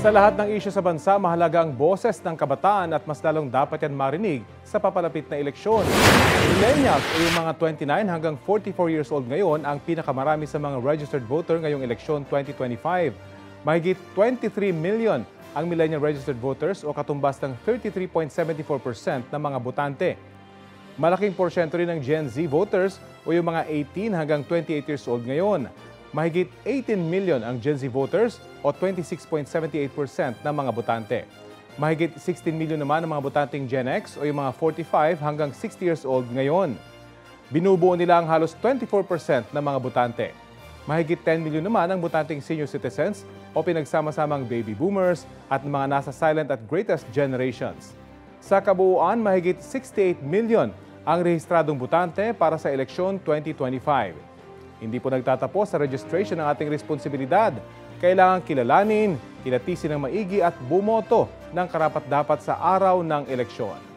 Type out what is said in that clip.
Sa lahat ng isyu sa bansa, mahalaga ang boses ng kabataan at mas lalong dapat yan marinig sa papalapit na eleksyon. Millennials o yung mga 29 hanggang 44 years old ngayon ang pinakamarami sa mga registered voter ngayong eleksyon 2025. Mahigit 23 million ang millennial registered voters o katumbas ng 33.74% ng mga botante. Malaking porsyento rin ng Gen Z voters o yung mga 18 hanggang 28 years old ngayon. Mahigit 18 million ang Gen Z voters o 26.78% ng mga botante. Mahigit 16 million naman ang mga botanteng Gen X o yung mga 45 hanggang 60 years old ngayon. Binubuo nila ang halos 24% ng mga botante. Mahigit 10 million naman ang botanteng senior citizens o pinagsama-samang baby boomers at mga nasa silent at greatest generations. Sa kabuuan, mahigit 68 million ang rehistradong botante para sa eleksyon 2025. Hindi po nagtatapos sa registration ng ating responsibilidad. Kailangan kilalanin, kilatisin ng maigi at bumoto ng karapat-dapat sa araw ng eleksyon.